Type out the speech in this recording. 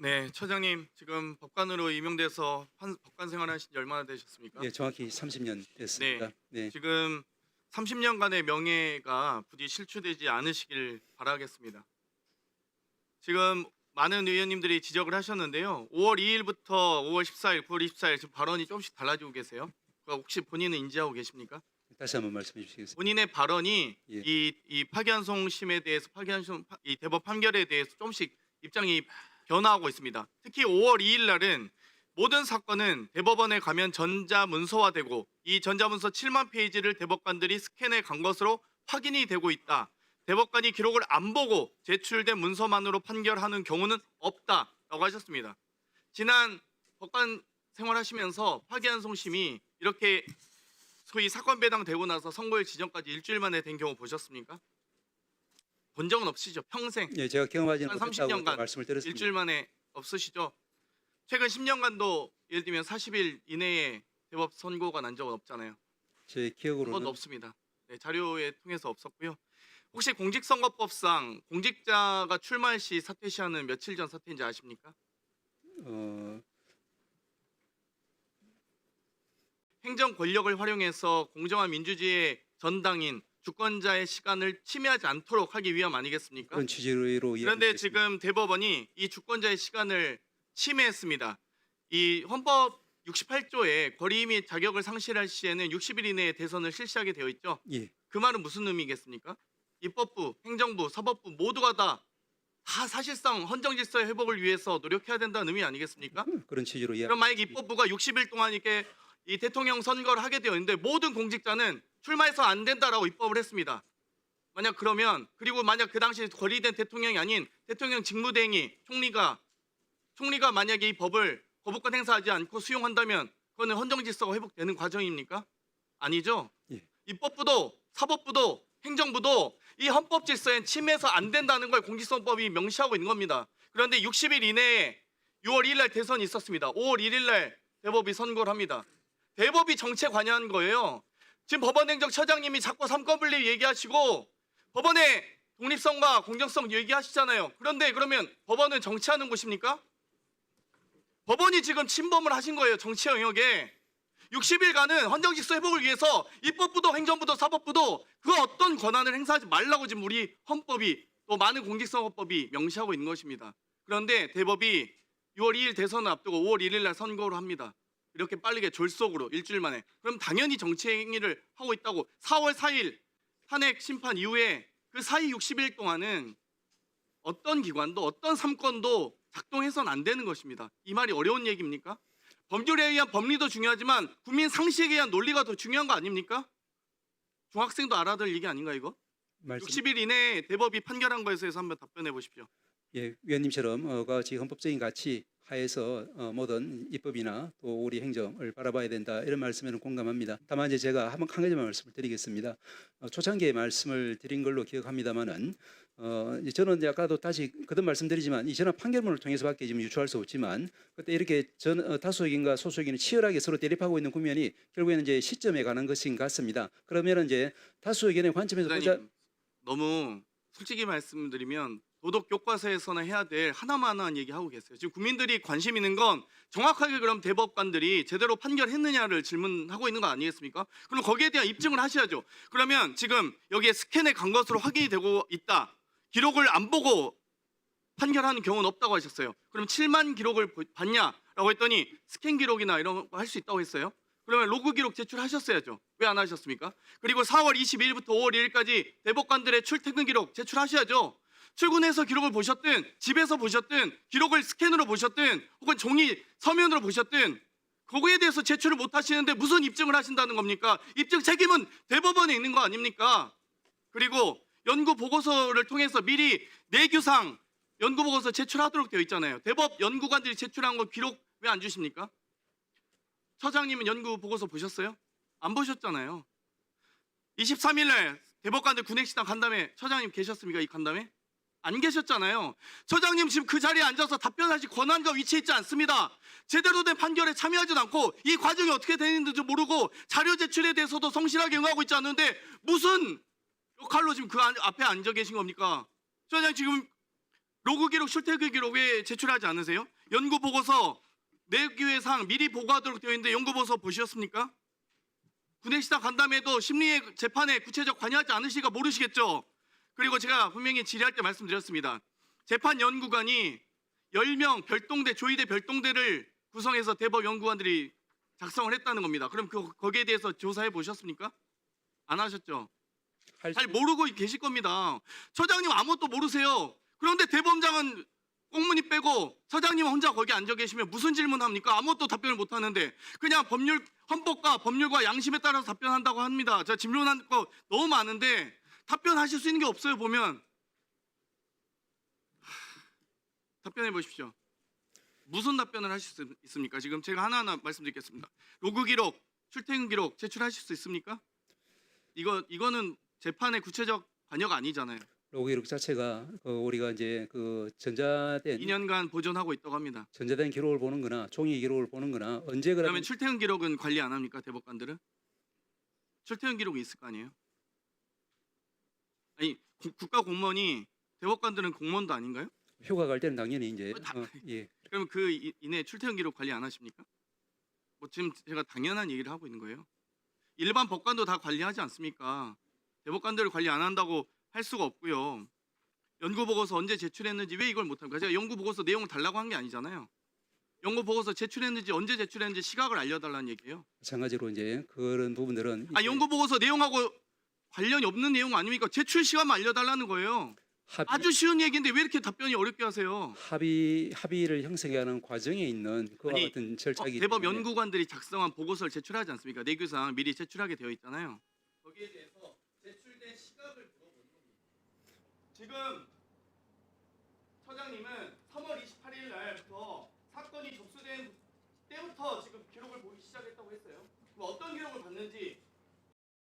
네, 처장님 지금 법관으로 임명돼서 법관 생활하신 지 얼마나 되셨습니까? 예, 정확히 30년 됐습니다. 네. 지금 30년간의 명예가 부디 실추되지 않으시길 바라겠습니다. 지금 많은 의원님들이 지적을 하셨는데요. 5월 2일부터 5월 14일, 9월 24일 지금 발언이 조금씩 달라지고 계세요. 그거 혹시 본인은 인지하고 계십니까? 다시 한번 말씀해 주시겠습니까? 본인의 발언이 예. 이 파기환송심에 대해서 이 대법 판결에 대해서 조금씩 입장이 변화하고 있습니다. 특히 5월 2일 날은 모든 사건은 대법원에 가면 전자문서화되고 이 전자문서 7만 페이지를 대법관들이 스캔해 간 것으로 확인이 되고 있다. 대법관이 기록을 안 보고 제출된 문서만으로 판결하는 경우는 없다라고 하셨습니다. 지난 법관 생활하시면서 파기환송심이 이렇게 소위 사건 배당되고 나서 선고일 지정까지 일주일 만에 된 경우 보셨습니까? 본 적은 없으시죠? 평생 예, 제가 경험하지는 한 못했다고 30년간 말씀을 드렸습니다. 일주일 만에 없으시죠? 최근 10년간도 예를 들면 40일 이내에 대법 선고가 난 적은 없잖아요. 제 그건 기억으로는 없습니다. 네, 자료에 통해서 없었고요. 혹시 공직선거법상 공직자가 출마할 시 사퇴 시한은 며칠 전 사퇴인지 아십니까? 어, 행정 권력을 활용해서 공정한 민주주의의 전당인 주권자의 시간을 침해하지 않도록 하기 위함 아니겠습니까? 그런 취지로 그런데 이해하겠습니다. 지금 대법원이 이 주권자의 시간을 침해했습니다. 이 헌법 68조에 권리 및 자격을 상실할 시에는 60일 이내에 대선을 실시하게 되어 있죠. 예, 그 말은 무슨 의미겠습니까? 입법부, 행정부, 사법부 모두가 다 사실상 헌정 질서의 회복을 위해서 노력해야 된다는 의미 아니겠습니까? 그런 취지로 이해. 그럼 만약 입법부가 60일 동안 이렇게 이 대통령 선거를 하게 되어 있는데 모든 공직자는 출마해서 안 된다라고 입법을 했습니다. 만약 그러면 그리고 만약 그 당시 권리된 대통령이 아닌 대통령 직무대행이 총리가 만약에 이 법을 거부권 행사하지 않고 수용한다면 그거는 헌정 질서가 회복되는 과정입니까? 아니죠. 예. 입법부도 사법부도 행정부도 이 헌법 질서엔 침해해서 안 된다는 걸 공직선거법이 명시하고 있는 겁니다. 그런데 60일 이내에 6월 2일 날 대선이 있었습니다. 5월 1일 날 대법이 선고를 합니다. 대법이 정치에 관여한 거예요. 지금 법원행정처장님이 자꾸 삼권분립 얘기하시고 법원의 독립성과 공정성 얘기하시잖아요. 그런데 그러면 법원은 정치하는 곳입니까? 법원이 지금 침범을 하신 거예요. 정치 영역에. 60일간은 헌정질서 회복을 위해서 입법부도 행정부도 사법부도 그 어떤 권한을 행사하지 말라고 지금 우리 헌법이 또 많은 공직선거법이 명시하고 있는 것입니다. 그런데 대법이 6월 2일 대선을 앞두고 5월 1일 날 선고를 합니다. 이렇게 빠르게 졸속으로 일주일 만에. 그럼 당연히 정치 행위를 하고 있다고 4월 4일 탄핵 심판 이후에 그 사이 60일 동안은 어떤 기관도 어떤 삼권도 작동해서는 안 되는 것입니다. 이 말이 어려운 얘기입니까? 법률에 의한 법리도 중요하지만 국민 상식에 의한 논리가 더 중요한 거 아닙니까? 중학생도 알아들 얘기 아닌가 이거? 말씀. 60일 이내에 대법이 판결한 거에서 한번 답변해 보십시오. 예, 위원님처럼 같이 헌법적인 가치 하에서 모든 입법이나 또 우리 행정을 바라봐야 된다 이런 말씀에는 공감합니다. 다만 이제 제가 한 가지만 말씀을 드리겠습니다. 초창기에 말씀을 드린 걸로 기억합니다만은 저는 이제 아까도 다시 거듭 말씀드리지만 이 전화 판결문을 통해서밖에 지금 유추할 수 없지만 그때 이렇게 다수 의견과 소수 의견이 치열하게 서로 대립하고 있는 국면이 결국에는 이제 시점에 관한 것인 것 같습니다. 그러면 이제 다수 의견의 관점에서 보자. 부장님, 너무 솔직히 말씀드리면 도덕 교과서에서나 해야 될 하나만 얘기하고 계세요. 지금 국민들이 관심 있는 건 정확하게 그럼 대법관들이 제대로 판결했느냐를 질문하고 있는 거 아니겠습니까? 그럼 거기에 대한 입증을 하셔야죠. 그러면 지금 여기에 스캔에 간 것으로 확인이 되고 있다. 기록을 안 보고 판결하는 경우는 없다고 하셨어요. 그럼 7만 기록을 봤냐라고 했더니 스캔 기록이나 이런 거 할 수 있다고 했어요. 그러면 로그 기록 제출하셨어야죠. 왜 안 하셨습니까? 그리고 4월 22일부터 5월 1일까지 대법관들의 출퇴근 기록 제출하셔야죠. 출근해서 기록을 보셨든 집에서 보셨든 기록을 스캔으로 보셨든 혹은 종이 서면으로 보셨든 거기에 대해서 제출을 못 하시는데 무슨 입증을 하신다는 겁니까? 입증 책임은 대법원에 있는 거 아닙니까? 그리고 연구 보고서를 통해서 미리 내규상 연구 보고서 제출하도록 되어 있잖아요. 대법 연구관들이 제출한 거 기록 왜 안 주십니까? 처장님은 연구 보고서 보셨어요? 안 보셨잖아요. 23일 날 대법관들 군액식당 간담회 처장님 계셨습니까? 이 간담회? 안 계셨잖아요. 처장님 지금 그 자리에 앉아서 답변하실 권한과 위치에 있지 않습니다. 제대로 된 판결에 참여하지도 않고 이 과정이 어떻게 되는지도 모르고 자료 제출에 대해서도 성실하게 응하고 있지 않는데 무슨 역할로 지금 그 앞에 앉아 계신 겁니까? 처장님 지금 로그 기록, 출퇴근 기록 왜 제출하지 않으세요? 연구 보고서 내규회상 미리 보고하도록 되어 있는데 연구 보고서 보셨습니까? 군의식당 간담회도 심리의 재판에 구체적 관여하지 않으시니까 모르시겠죠? 그리고 제가 분명히 질의할 때 말씀드렸습니다. 재판 연구관이 10명 별동대, 조의대 별동대를 구성해서 대법 연구관들이 작성을 했다는 겁니다. 그럼 거기에 대해서 조사해 보셨습니까? 안 하셨죠? 잘 모르고 계실 겁니다. 처장님 아무것도 모르세요. 그런데 대법원장은 꽁무니 빼고 처장님 혼자 거기 앉아 계시면 무슨 질문합니까? 아무것도 답변을 못 하는데 그냥 헌법과 법률과 양심에 따라서 답변한다고 합니다. 제가 질문한 거 너무 많은데 답변하실 수 있는 게 없어요. 보면 답변해 보십시오. 무슨 답변을 하실 수 있습니까? 지금 제가 하나하나 말씀드리겠습니다. 로그 기록, 출퇴근 기록 제출하실 수 있습니까? 이거는 재판의 구체적 관여가 아니잖아요. 로그 기록 자체가 우리가 이제 그 전자된 2년간 보존하고 있다고 합니다. 전자된 기록을 보는 거나 종이 기록을 보는 거나 언제 그러면 출퇴근 기록은 관리 안 합니까? 대법관들은? 출퇴근 기록이 있을 거 아니에요? 아니 국가 공무원이 대법관들은 공무원도 아닌가요? 휴가 갈 때는 당연히 이제 예. 그러면 그 이내 출퇴근 기록 관리 안 하십니까? 뭐 지금 제가 당연한 얘기를 하고 있는 거예요. 일반 법관도 다 관리하지 않습니까? 대법관들을 관리 안 한다고 할 수가 없고요. 연구 보고서 언제 제출했는지 왜 이걸 못 합니까? 제가 연구 보고서 내용을 달라고 한 게 아니잖아요. 연구 보고서 제출했는지 언제 제출했는지 시각을 알려달라는 얘기예요. 마찬가지로 이제 그런 부분들은 연구 보고서 내용하고 관련이 없는 내용 아닙니까? 제출 시간만 알려달라는 거예요. 아주 쉬운 얘기인데 왜 이렇게 답변이 어렵게 하세요? 합의를 형성하는 과정에 있는 그와 아니, 같은 절차이기 대법 때문에 연구관들이 작성한 보고서를 제출하지 않습니까? 내규상 미리 제출하게 되어 있잖아요. 거기에 대해서 제출된 시각을 물어보는 겁니다. 지금 처장님은 3월 28일 날부터 사건이 접수된 때부터 지금 기록을 보기 시작했다고 했어요. 그럼 어떤 기록을 봤는지